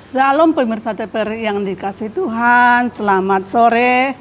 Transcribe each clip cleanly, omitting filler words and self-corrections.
Salam pemirsa TPR yang dikasih Tuhan, selamat sore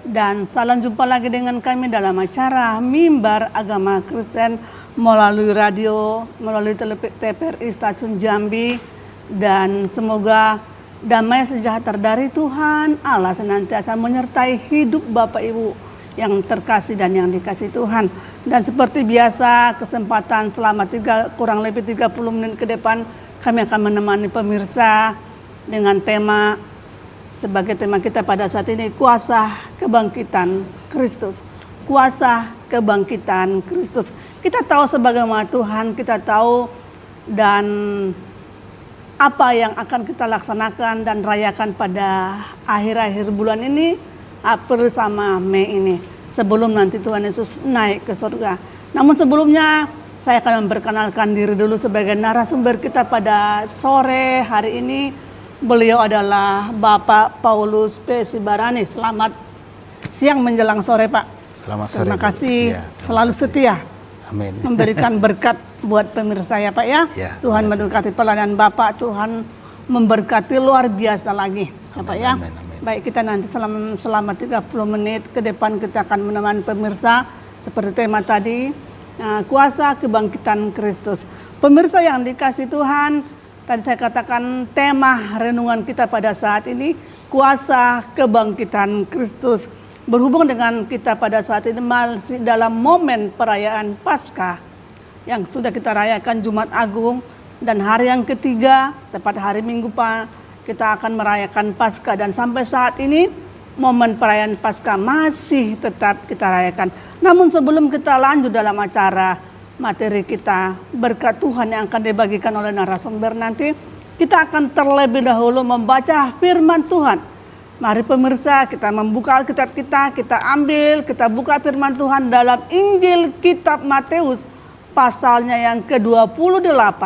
dan salam jumpa lagi dengan kami dalam acara Mimbar Agama Kristen melalui radio, melalui TPRI Stasiun Jambi, dan semoga damai sejahtera dari Tuhan Allah senantiasa menyertai hidup Bapak Ibu yang terkasih dan yang dikasih Tuhan. Dan seperti biasa kesempatan selama kurang lebih 30 menit ke depan kami akan menemani pemirsa dengan tema, sebagai tema kita pada saat ini, kuasa kebangkitan Kristus. Kuasa kebangkitan Kristus. Kita tahu sebagai umat Tuhan, kita tahu dan apa yang akan kita laksanakan dan rayakan pada akhir-akhir bulan ini, April sama Mei ini, sebelum nanti Tuhan Yesus naik ke surga. Namun sebelumnya saya akan memperkenalkan diri dulu sebagai narasumber kita pada sore hari ini. Beliau adalah Bapak Paulus P. Sibarani. Selamat siang menjelang sore, Pak. Selamat sore. Terima kasih, ya, selalu setia. Amin. Memberikan berkat buat pemirsa ya, Pak ya. Tuhan memberkati pelayanan Bapak, Tuhan memberkati luar biasa lagi. Ya, Pak ya. Amin. Baik, kita nanti selama 30 menit ke depan kita akan menemani pemirsa seperti tema tadi, kuasa kebangkitan Kristus. Pemirsa yang dikasih Tuhan, tadi saya katakan tema renungan kita pada saat ini, kuasa kebangkitan Kristus. Berhubung dengan kita pada saat ini masih dalam momen perayaan Paskah yang sudah kita rayakan Jumat Agung, dan hari yang ketiga, tepat hari Minggu kita akan merayakan Paskah. Dan sampai saat ini momen perayaan Paskah masih tetap kita rayakan. Namun sebelum kita lanjut dalam acara materi kita, berkat Tuhan yang akan dibagikan oleh narasumber nanti, kita akan terlebih dahulu membaca firman Tuhan. Mari pemirsa, kita membuka Alkitab kita buka firman Tuhan dalam Injil kitab Matius pasalnya yang ke-28.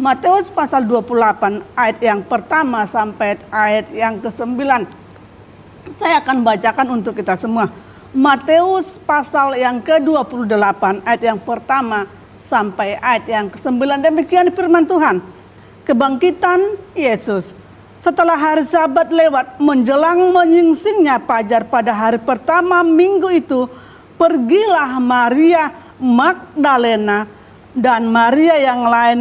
Matius pasal 28 ayat yang pertama sampai ayat yang ke-9. Saya akan bacakan untuk kita semua. Matius pasal yang ke-28 ayat yang pertama sampai ayat yang ke-9. Demikian firman Tuhan. Kebangkitan Yesus. Setelah hari Sabat lewat, menjelang menyingsingnya fajar pada hari pertama minggu itu, pergilah Maria Magdalena dan Maria yang lain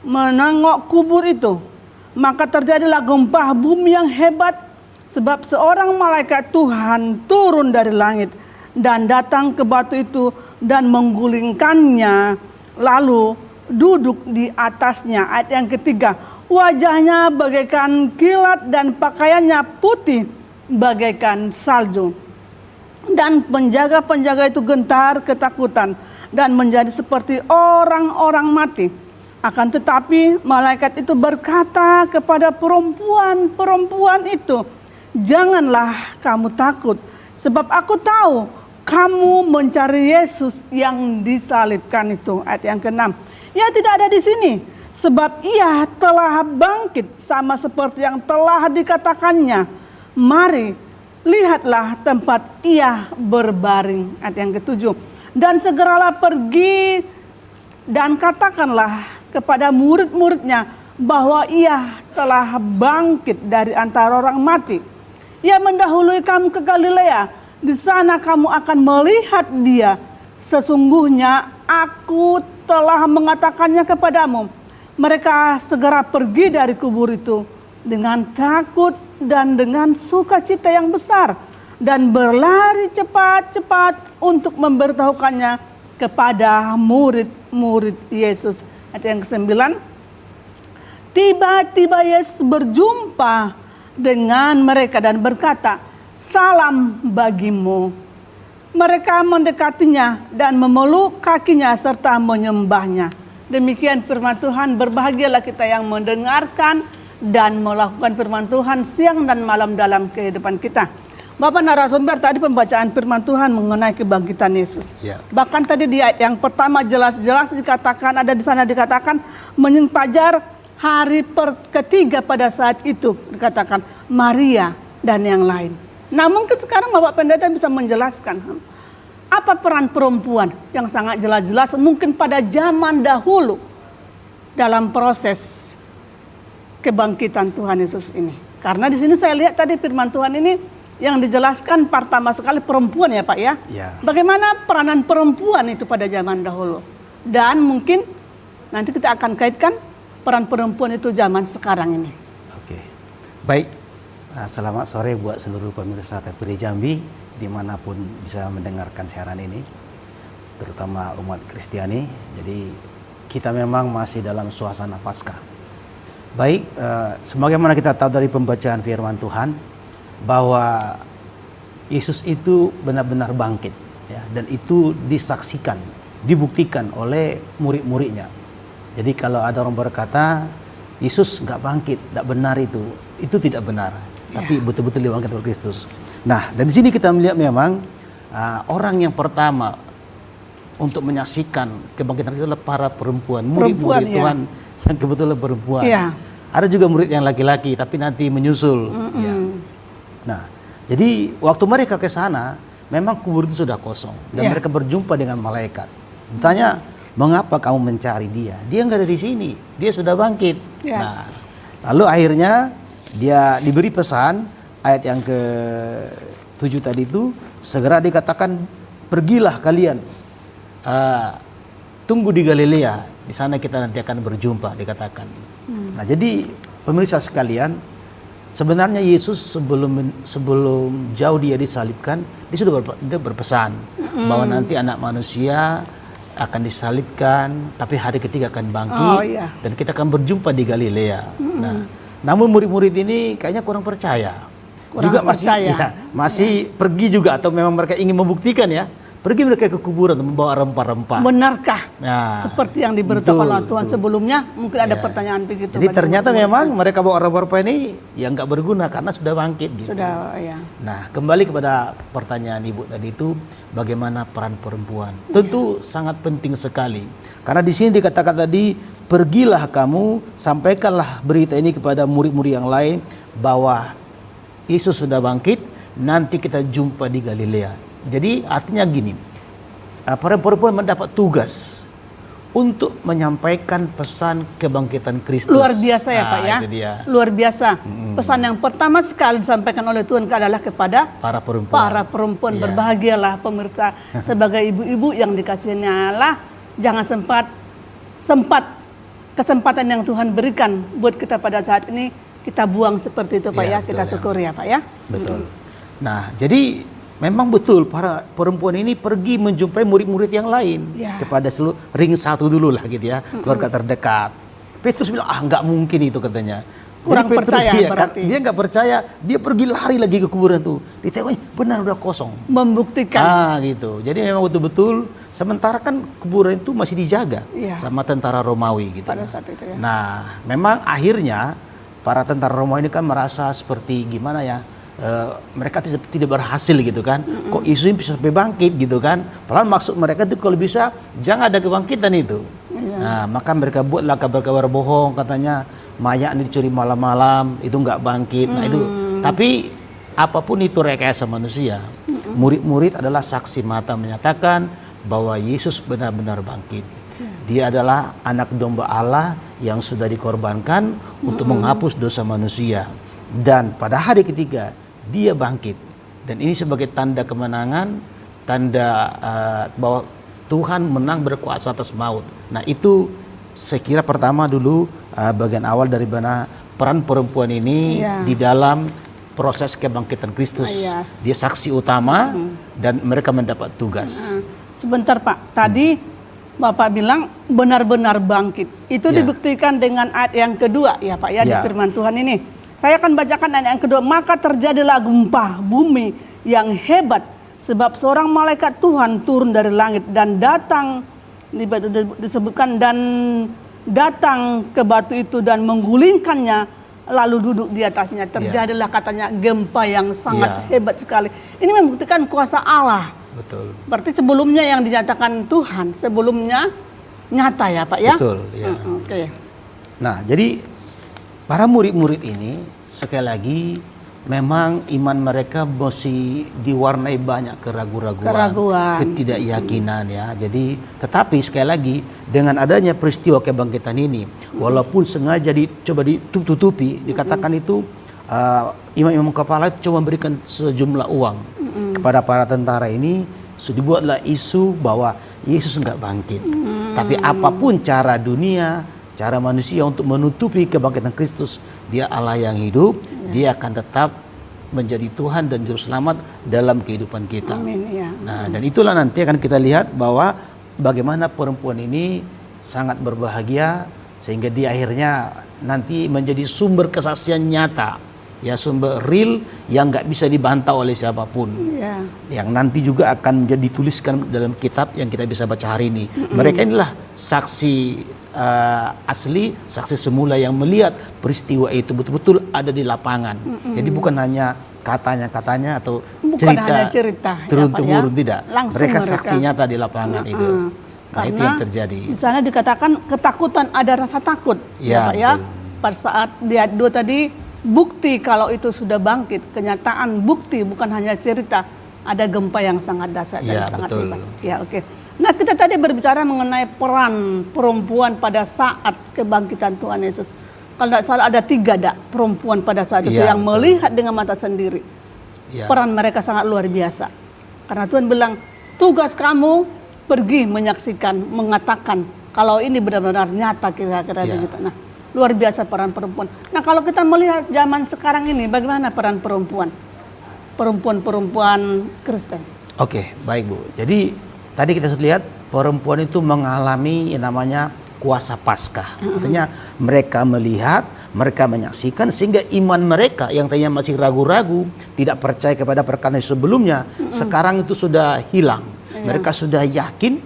menengok kubur itu. Maka terjadilah gempa bumi yang hebat, sebab seorang malaikat Tuhan turun dari langit dan datang ke batu itu dan menggulingkannya, lalu duduk di atasnya. Ayat yang ketiga, wajahnya bagaikan kilat dan pakaiannya putih bagaikan salju. Dan penjaga-penjaga itu gentar ketakutan dan menjadi seperti orang-orang mati. Akan tetapi malaikat itu berkata kepada perempuan itu, janganlah kamu takut, sebab aku tahu kamu mencari Yesus yang disalibkan itu. Ayat yang ke-6, ia tidak ada di sini, sebab ia telah bangkit sama seperti yang telah dikatakannya. Mari, lihatlah tempat ia berbaring. Ayat yang ke-7, dan segeralah pergi dan katakanlah kepada murid-muridnya bahwa ia telah bangkit dari antara orang mati. Ia mendahului kamu ke Galilea, di sana kamu akan melihat dia. Sesungguhnya aku telah mengatakannya kepadamu. Mereka segera pergi dari kubur itu dengan takut dan dengan sukacita yang besar, dan berlari cepat-cepat untuk memberitahukannya kepada murid-murid Yesus. Ayat yang ke-9, tiba-tiba Yesus berjumpa dengan mereka dan berkata, salam bagimu. Mereka mendekatinya dan memeluk kakinya serta menyembahnya. Demikian firman Tuhan. Berbahagialah kita yang mendengarkan dan melakukan firman Tuhan siang dan malam dalam kehidupan kita. Bapak narasumber, tadi pembacaan firman Tuhan mengenai kebangkitan Yesus. Ya. Bahkan tadi di ayat yang pertama jelas-jelas dikatakan, ada di sana dikatakan fajar hari ketiga pada saat itu dikatakan Maria dan yang lain. Nah mungkin sekarang Bapak Pendeta bisa menjelaskan apa peran perempuan yang sangat jelas-jelas mungkin pada zaman dahulu dalam proses kebangkitan Tuhan Yesus ini. Karena di sini saya lihat tadi firman Tuhan ini yang dijelaskan pertama sekali perempuan ya Pak ya. Bagaimana peranan perempuan itu pada zaman dahulu. Dan mungkin nanti kita akan kaitkan peran perempuan itu zaman sekarang ini. Oke, baik. Selamat sore buat seluruh pemirsa TVRI Jambi dimanapun bisa mendengarkan siaran ini, terutama umat Kristiani. Jadi kita memang masih dalam suasana Paskah. Baik, sebagaimana kita tahu dari pembacaan firman Tuhan bahwa Yesus itu benar-benar bangkit, ya, dan itu disaksikan, dibuktikan oleh murid-muridnya. Jadi kalau ada orang berkata Yesus nggak bangkit, nggak benar itu tidak benar. Tapi betul-betul dibangkit oleh Kristus. Nah, dan di sini kita melihat memang orang yang pertama untuk menyaksikan kebangkitan itu adalah para perempuan, murid-murid Tuhan yang kebetulan perempuan. Ada juga murid yang laki-laki, tapi nanti menyusul. Nah, jadi waktu mereka ke sana, memang kubur itu sudah kosong dan mereka berjumpa dengan malaikat. Ditanya, mengapa kamu mencari dia? Dia nggak ada di sini, dia sudah bangkit. Nah, lalu akhirnya dia diberi pesan ayat yang ke-7 tadi itu, segera dikatakan pergilah kalian, tunggu di Galilea, di sana kita nanti akan berjumpa, dikatakan. Nah, jadi pemirsa sekalian, sebenarnya Yesus sebelum jauh dia disalibkan, dia sudah berpesan bahwa nanti anak manusia akan disalibkan, tapi hari ketiga akan bangkit, dan kita akan berjumpa di Galilea. Nah, namun murid-murid ini kayaknya kurang percaya. Masih pergi juga, atau memang mereka ingin membuktikan ya. Pergi mereka ke kuburan membawa rempah-rempah. Benarkah? Seperti yang diberitakan oleh Tuhan sebelumnya, mungkin ada pertanyaan begitu. Jadi ternyata memang mereka bawa rempah-rempah ini yang nggak berguna karena sudah bangkit. Gitu. Nah, kembali kepada pertanyaan Ibu tadi itu, bagaimana peran perempuan? Tentu sangat penting sekali. Karena di sini dikatakan tadi, pergilah kamu, sampaikanlah berita ini kepada murid-murid yang lain bahwa Yesus sudah bangkit, nanti kita jumpa di Galilea. Jadi artinya gini, para perempuan mendapat tugas untuk menyampaikan pesan kebangkitan Kristus. Luar biasa ya Pak ya, luar biasa. Pesan yang pertama sekali disampaikan oleh Tuhan adalah kepada para perempuan. Berbahagialah pemirsa sebagai ibu-ibu yang dikasihi Allah. Jangan kesempatan yang Tuhan berikan buat kita pada saat ini kita buang seperti itu Pak ya, kita syukuri ya Pak ya. Betul. Nah, jadi memang betul para perempuan ini pergi menjumpai murid-murid yang lain kepada seluruh ring satu dulu lah gitu ya, keluarga terdekat. Petrus bilang nggak mungkin itu katanya. Kurang Petrus, percaya berarti. Dia nggak percaya, dia pergi lari lagi ke kuburan tuh. Ditengok benar udah kosong. Membuktikan. Gitu. Jadi memang betul-betul sementara kan kuburan itu masih dijaga sama tentara Romawi gitu. Pada saat itu ya. Nah, memang akhirnya para tentara Romawi ini kan merasa seperti gimana ya? Mereka tidak berhasil gitu kan. Kok isu ini bisa sampai bangkit gitu kan. Padahal maksud mereka itu kalau bisa jangan ada kebangkitan itu. Nah, maka mereka buatlah kabar-kabar bohong, katanya mayat ini dicuri malam-malam itu nggak bangkit. Nah itu, tapi apapun itu rekayasa manusia, murid-murid adalah saksi mata menyatakan bahwa Yesus benar-benar bangkit. Dia adalah anak domba Allah yang sudah dikorbankan untuk menghapus dosa manusia. Dan pada hari ketiga dia bangkit, dan ini sebagai tanda kemenangan, tanda bahwa Tuhan menang berkuasa atas maut. Nah itu saya kira pertama dulu bagian awal dari mana peran perempuan ini di dalam proses kebangkitan Kristus. Dia saksi utama dan mereka mendapat tugas. Sebentar Pak, tadi Bapak bilang benar-benar bangkit. Itu dibuktikan dengan ayat yang kedua ya Pak ya, di firman Tuhan ini. Saya akan bacakan ayat yang kedua. Maka terjadilah gempa bumi yang hebat, sebab seorang malaikat Tuhan turun dari langit dan datang, disebutkan, dan datang ke batu itu dan menggulingkannya, lalu duduk di atasnya. Terjadilah katanya gempa yang sangat hebat sekali. Ini membuktikan kuasa Allah. Betul. Berarti sebelumnya yang dinyatakan Tuhan, sebelumnya nyata ya Pak ya? Betul. Ya. Nah, jadi para murid-murid ini sekali lagi memang iman mereka masih diwarnai banyak keraguan, ketidakyakinan ya. Jadi tetapi sekali lagi dengan adanya peristiwa kebangkitan ini, walaupun sengaja coba ditutupi, dikatakan itu imam-imam kepala itu cuma memberikan sejumlah uang kepada para tentara ini, dibuatlah isu bahwa Yesus enggak bangkit. Tapi apapun cara dunia, cara manusia untuk menutupi kebangkitan Kristus, dia Allah yang hidup, dia akan tetap menjadi Tuhan dan Juru Selamat dalam kehidupan kita. Amin, ya. Nah, dan itulah nanti akan kita lihat bahwa bagaimana perempuan ini sangat berbahagia sehingga dia akhirnya nanti menjadi sumber kesaksian nyata, ya, sumber real yang nggak bisa dibantah oleh siapapun. Ya. Yang nanti juga akan menjadi dituliskan dalam kitab yang kita bisa baca hari ini. Mereka inilah saksi asli, saksi semula yang melihat peristiwa itu betul-betul ada di lapangan. Jadi bukan hanya katanya-katanya atau cerita turun-temurun, tidak. Mereka saksi nyata di lapangan itu. Nah, itu yang terjadi. Di sana dikatakan ketakutan, ada rasa takut, ya Pak ya. Pada saat dia dua tadi bukti kalau itu sudah bangkit, kenyataan bukti bukan hanya cerita, ada gempa yang sangat dahsyat dan sangat hebat. Ya, oke. Nah, kita tadi berbicara mengenai peran perempuan pada saat kebangkitan Tuhan Yesus. Kalau tidak salah ada 3 perempuan pada saat itu yang melihat dengan mata sendiri. Peran mereka sangat luar biasa. Karena Tuhan bilang, tugas kamu pergi menyaksikan, mengatakan kalau ini benar-benar nyata kira-kira begitu. Nah, luar biasa peran perempuan. Nah, kalau kita melihat zaman sekarang ini, bagaimana peran perempuan? Perempuan Kristen. Oke, baik Bu. Jadi tadi kita sudah lihat perempuan itu mengalami yang namanya kuasa Paskah. Artinya mereka melihat, mereka menyaksikan sehingga iman mereka yang tadinya masih ragu-ragu, tidak percaya kepada perkataan sebelumnya, sekarang itu sudah hilang. Mereka sudah yakin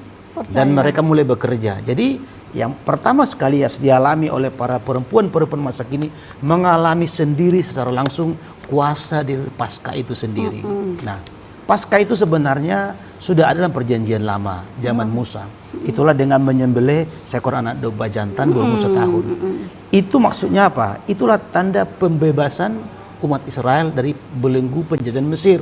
dan mereka mulai bekerja. Jadi yang pertama sekali yang dialami oleh para perempuan masa kini, mengalami sendiri secara langsung kuasa dari Paskah itu sendiri. Nah, Paskah itu sebenarnya sudah ada dalam perjanjian lama, zaman Musa. Itulah dengan menyembelih seekor anak domba jantan berumur 1 tahun. Itu maksudnya apa? Itulah tanda pembebasan umat Israel dari belenggu penjajahan Mesir.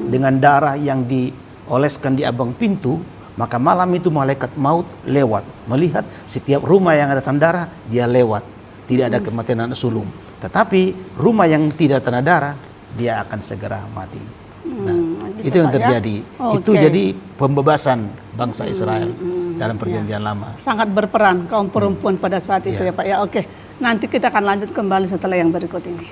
Dengan darah yang dioleskan di abang pintu, maka malam itu malaikat maut lewat, melihat setiap rumah yang ada tanda darah, dia lewat. Tidak ada kematian anak sulung. Tetapi rumah yang tidak ada tanda darah, dia akan segera mati. Nah, itu yang terjadi. Itu jadi pembebasan bangsa Israel dalam perjanjian lama. Sangat berperan kaum perempuan pada saat itu ya Pak ya. Oke, nanti kita akan lanjut kembali setelah yang berikut ini.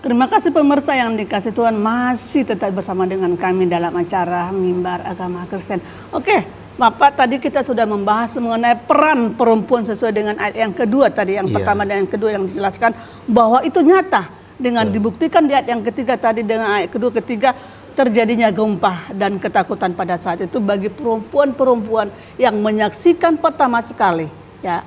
Terima kasih pemirsa yang dikasih Tuhan, masih tetap bersama dengan kami dalam acara Mimbar Agama Kristen. Oke, Bapak, tadi kita sudah membahas mengenai peran perempuan sesuai dengan ayat yang kedua tadi, yang pertama dan yang kedua yang dijelaskan bahwa itu nyata dengan dibuktikan di ayat yang ketiga tadi dengan ayat kedua ketiga terjadinya gempa dan ketakutan pada saat itu bagi perempuan-perempuan yang menyaksikan pertama sekali, ya.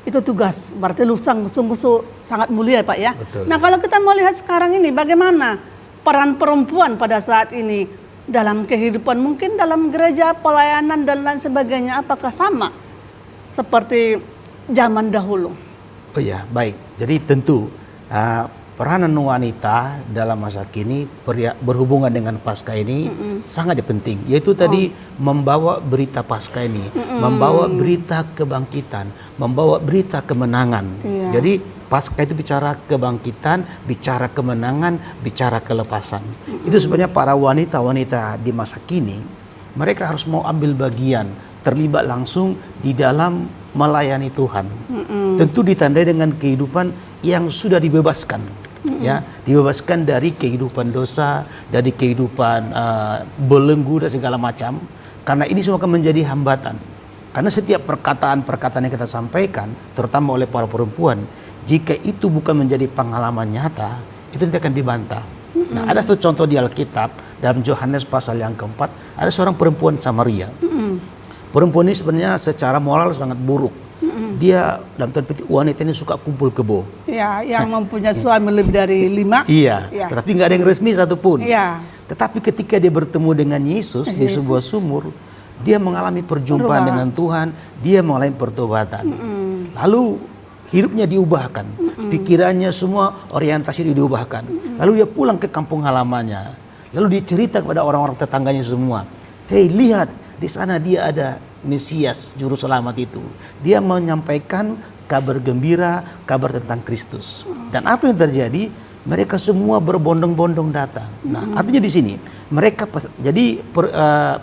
Itu tugas, berarti sungguh sangat mulia Pak ya. Betul. Nah, kalau kita mau lihat sekarang ini bagaimana peran perempuan pada saat ini dalam kehidupan, mungkin dalam gereja, pelayanan dan lain sebagainya, apakah sama seperti zaman dahulu? Oh ya, baik. Jadi tentu peranan wanita dalam masa kini berhubungan dengan Paskah ini sangat penting. Yaitu tadi membawa berita Paskah ini, membawa berita kebangkitan, membawa berita kemenangan. Jadi Paskah itu bicara kebangkitan, bicara kemenangan, bicara kelepasan. Itu sebenarnya para wanita-wanita di masa kini, mereka harus mau ambil bagian, terlibat langsung di dalam melayani Tuhan. Tentu ditandai dengan kehidupan yang sudah dibebaskan. Ya, dibebaskan dari kehidupan dosa, dari kehidupan belenggu dan segala macam. Karena ini semua akan menjadi hambatan. Karena setiap perkataan-perkataan yang kita sampaikan, terutama oleh para perempuan, jika itu bukan menjadi pengalaman nyata, itu nanti akan dibantah. Nah, ada satu contoh di Alkitab dalam Yohanes pasal yang keempat, ada seorang perempuan Samaria. Perempuan ini sebenarnya secara moral sangat buruk. dia dalam tanda petik wanita ini suka kumpul kebo. Ya, yang mempunyai suami lebih dari 5. Iya, Ya. tetapi nggak ada yang resmi satupun. Iya. Tetapi ketika dia bertemu dengan Yesus di sebuah sumur, dia mengalami perjumpaan dengan Tuhan, dia mengalami pertobatan. Lalu hidupnya diubahkan, pikirannya semua orientasi diubahkan. Lalu dia pulang ke kampung halamannya. Lalu dia cerita kepada orang-orang tetangganya semua, "Hei, lihat, di sana dia ada Mesias, juru selamat itu." Dia menyampaikan kabar gembira, kabar tentang Kristus. Dan apa yang terjadi? Mereka semua berbondong-bondong datang. Nah, artinya di sini mereka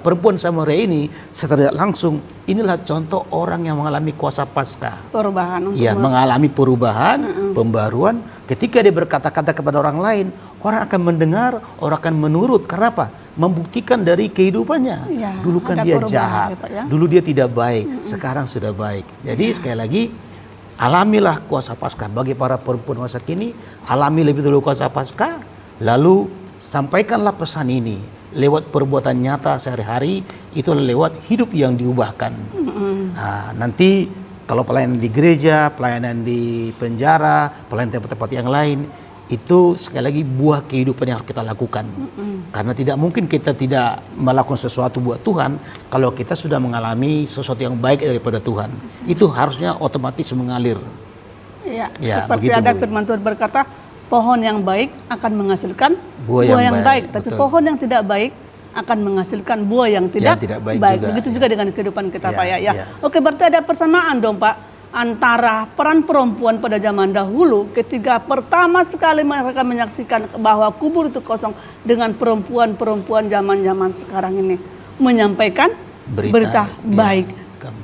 perempuan Samaria ini secara langsung inilah contoh orang yang mengalami kuasa Paskah. Perubahan. Ya, mengalami perubahan, pembaruan. Ketika dia berkata-kata kepada orang lain, orang akan mendengar, orang akan menurut. Karena apa? Membuktikan dari kehidupannya. Ya, dulu kan ada dia perubahan, jahat, ya, Pak, ya. dulu dia tidak baik, sekarang sudah baik. Jadi sekali lagi, alamilah kuasa Paskah. Bagi para perempuan masa kini, alami lebih dulu kuasa Paskah, lalu sampaikanlah pesan ini lewat perbuatan nyata sehari-hari, itu lewat hidup yang diubahkan. Nah, nanti kalau pelayanan di gereja, pelayanan di penjara, pelayanan tempat-tempat yang lain, itu sekali lagi buah kehidupan yang harus kita lakukan. Karena tidak mungkin kita tidak melakukan sesuatu buat Tuhan kalau kita sudah mengalami sesuatu yang baik daripada Tuhan. Itu harusnya otomatis mengalir. Ya, Ya, seperti begitu, ada Bu. firman Tuhan berkata, pohon yang baik akan menghasilkan Buah buah yang yang baik, baik, tapi betul. pohon yang tidak baik akan menghasilkan buah yang tidak, tidak baik juga, Begitu ya. juga dengan kehidupan kita, Ya, Pak ya. ya. Oke, berarti ada persamaan dong, Pak, antara peran perempuan pada zaman dahulu ketika pertama sekali mereka menyaksikan bahwa kubur itu kosong dengan perempuan-perempuan zaman-zaman sekarang ini menyampaikan berita baik.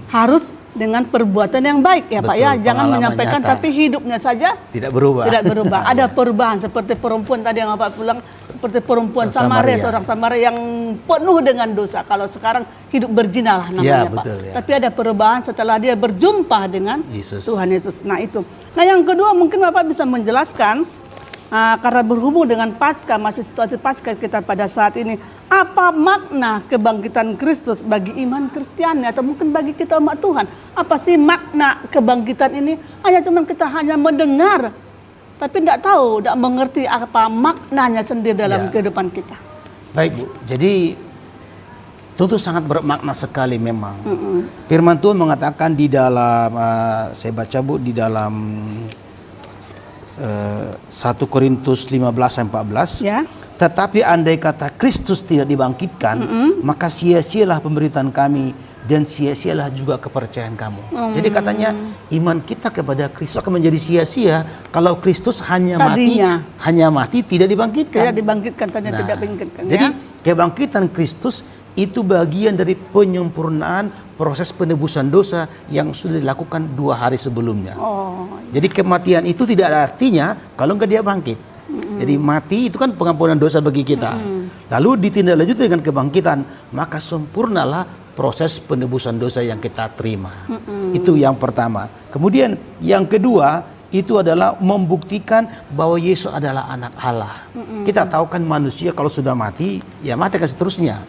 Harus dengan perbuatan yang baik ya, Pak Betul, ya. Jangan pengalaman menyampaikan nyata. tapi hidupnya saja Tidak berubah. tidak berubah. Ada perubahan seperti perempuan tadi yang Bapak bilang, seperti perempuan Samaria, Samaria. seorang Samaria yang penuh dengan dosa. Kalau sekarang hidup berzina lah namanya, Ya, Pak. betul, ya. Tapi ada perubahan setelah dia berjumpa dengan Yesus. Tuhan Yesus. Nah itu. Nah yang kedua mungkin Bapak bisa menjelaskan karena berhubung dengan Paskah, masih situasi Paskah kita pada saat ini, apa makna kebangkitan Kristus bagi iman Kristiani atau mungkin bagi kita umat Tuhan? Apa sih makna kebangkitan ini? Kita hanya mendengar, tapi tidak tahu, tidak mengerti apa maknanya sendiri dalam Ya. kehidupan kita. Baik, Bu. Jadi tentu sangat bermakna sekali memang. Firman Tuhan mengatakan di dalam saya baca, Bu, di dalam 1 Korintus 15-14. Ya. Tetapi andai kata Kristus tidak dibangkitkan, maka sia-sialah pemberitaan kami dan sia-sialah juga kepercayaan kamu. Jadi katanya iman kita kepada Kristus akan menjadi sia-sia kalau Kristus hanya mati tidak dibangkitkan. Tidak dibangkitkan, Nah, tidak dibangkitkan. jadi Ya. kebangkitan Kristus itu bagian dari penyempurnaan proses penebusan dosa yang sudah dilakukan 2 hari sebelumnya. Oh, Jadi kematian itu tidak ada artinya kalau enggak dia bangkit. Jadi mati itu kan pengampunan dosa bagi kita. Lalu ditindaklanjuti dengan kebangkitan, maka sempurnalah proses penebusan dosa yang kita terima. Itu yang pertama. Kemudian yang kedua itu adalah membuktikan bahwa Yesus adalah anak Allah. Kita tahu kan manusia kalau sudah mati, ya mati kan seterusnya.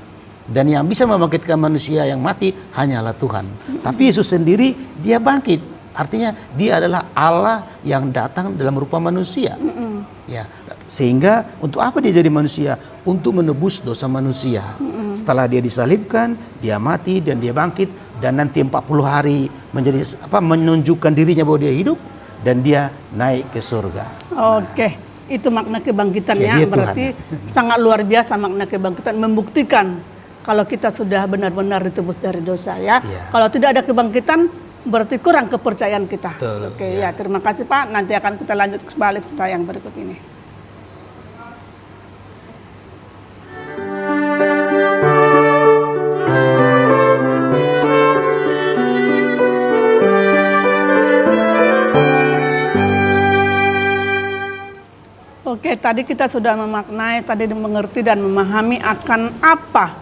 Dan yang bisa membangkitkan manusia yang mati hanyalah Tuhan. Tapi Yesus sendiri dia bangkit. Artinya dia adalah Allah yang datang dalam rupa manusia. Ya, sehingga untuk apa dia jadi manusia? Untuk menebus dosa manusia. Setelah dia disalibkan, dia mati dan dia bangkit, dan nanti 40 hari menunjukkan dirinya bahwa dia hidup dan dia naik ke surga. Oke, itu makna kebangkitan Ya, ya. dia Berarti sangat luar biasa makna kebangkitan, membuktikan kalau kita sudah benar-benar ditebus dari dosa ya. Ya. Kalau tidak ada kebangkitan berarti kurang kepercayaan kita. Betul, Oke, ya terima kasih Pak. Nanti akan kita lanjut balik setelah yang berikut ini. Oke, tadi kita sudah memaknai, tadi mengerti dan memahami akan apa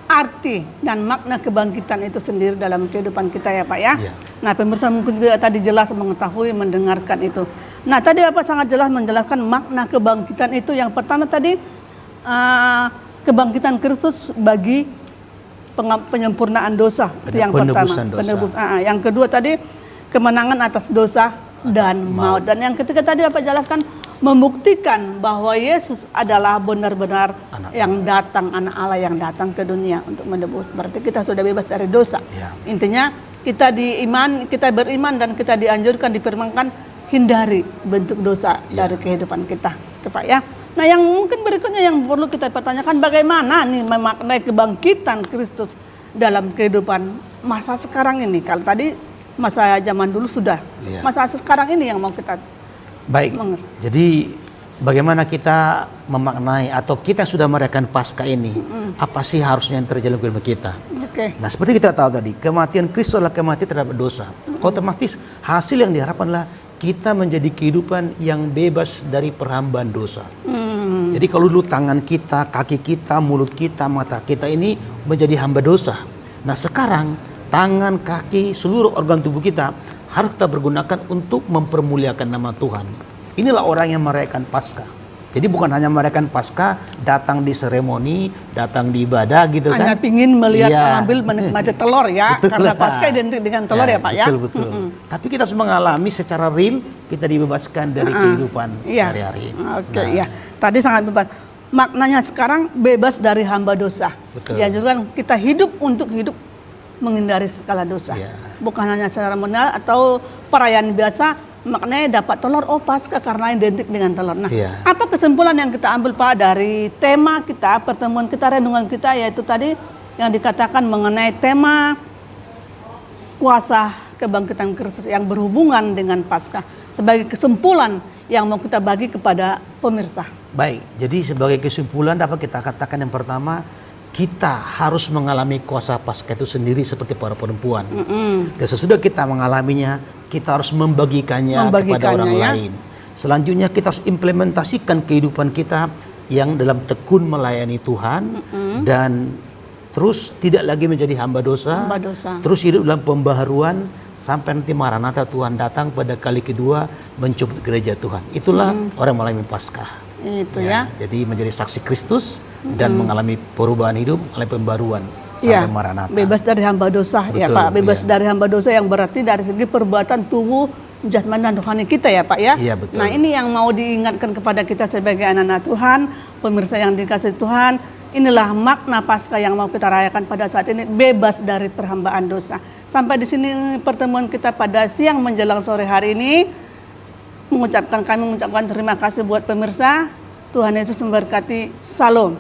arti dan makna kebangkitan itu sendiri dalam kehidupan kita ya Pak ya. Ya. Nah pemirsa mungkin juga tadi jelas mengetahui, mendengarkan itu. Nah tadi Bapak sangat jelas menjelaskan makna kebangkitan itu. Yang pertama tadi kebangkitan Kristus bagi penyempurnaan dosa. Itu yang pertama. Penebusan dosa. Yang kedua tadi kemenangan atas dosa dan maut. Dan yang ketiga tadi Bapak jelaskan, membuktikan bahwa Yesus adalah benar-benar yang datang, anak Allah yang datang ke dunia untuk menebus. Berarti kita sudah bebas dari dosa. Ya. Intinya kita beriman dan kita dianjurkan, difirmankan, hindari bentuk dosa dari kehidupan kita, itu Pak ya. Nah, yang mungkin berikutnya yang perlu kita pertanyakan, bagaimana nih memaknai kebangkitan Kristus dalam kehidupan masa sekarang ini. Kalau tadi masa zaman dulu sudah, masa sekarang ini yang mau kita mengerti. Jadi bagaimana kita memaknai atau kita sudah merayakan Paskah ini, apa sih harusnya yang terjadi dalam kehidupan kita? Nah, seperti kita tahu tadi, kematian Kristus adalah kematian terhadap dosa. Otomatis hasil yang diharapkan adalah kita menjadi kehidupan yang bebas dari perhambaan dosa. Jadi kalau dulu tangan kita, kaki kita, mulut kita, mata kita ini menjadi hamba dosa. Nah, sekarang tangan, kaki, seluruh organ tubuh kita harus kita pergunakan untuk mempermuliakan nama Tuhan. Inilah orang yang merayakan Paskah. Jadi bukan hanya merayakan Paskah, datang di seremoni, datang di ibadah gitu kan. Hanya pingin melihat, ambil, menikmati telur ya. Betul Karena lah. Paskah identik dengan telur ya Pak ya. Betul. Tapi kita harus mengalami secara real, kita dibebaskan dari kehidupan hari-hari. Ya. Tadi sangat bebas. Maknanya sekarang bebas dari hamba dosa. Ya juga kita hidup untuk hidup menghindari segala dosa. Bukan hanya seremonial atau perayaan biasa, maknanya dapat telur, Paskah karena identik dengan telur. Nah, apa kesimpulan yang kita ambil Pak dari tema kita, pertemuan kita, renungan kita, yaitu tadi yang dikatakan mengenai tema kuasa kebangkitan Kristus yang berhubungan dengan Paskah, sebagai kesimpulan yang mau kita bagi kepada pemirsa. Baik, jadi sebagai kesimpulan dapat kita katakan yang pertama, kita harus mengalami kuasa Paskah itu sendiri seperti para perempuan. Dan sesudah kita mengalaminya, kita harus membagikannya kepada orang lain. Selanjutnya kita harus implementasikan kehidupan kita yang dalam tekun melayani Tuhan dan terus tidak lagi menjadi hamba dosa. Terus hidup dalam pembaharuan sampai nanti Maranatha Tuhan datang pada kali kedua menjemput gereja Tuhan. Itulah orang mengalami Paskah. Itu ya. Jadi menjadi saksi Kristus dan mengalami perubahan hidup, oleh pembaruan sampai Maranatha. Bebas dari hamba dosa. Betul, ya Pak. Bebas dari hamba dosa yang berarti dari segi perbuatan tubuh, jasmani dan rohani kita ya Pak ya. Iya, betul. Nah, ini yang mau diingatkan kepada kita sebagai anak-anak Tuhan, pemirsa yang dikasihi Tuhan. Inilah makna Paskah yang mau kita rayakan pada saat ini, bebas dari perhambaan dosa. Sampai di sini pertemuan kita pada siang menjelang sore hari ini. Kami mengucapkan terima kasih buat pemirsa. Tuhan Yesus memberkati. Salam.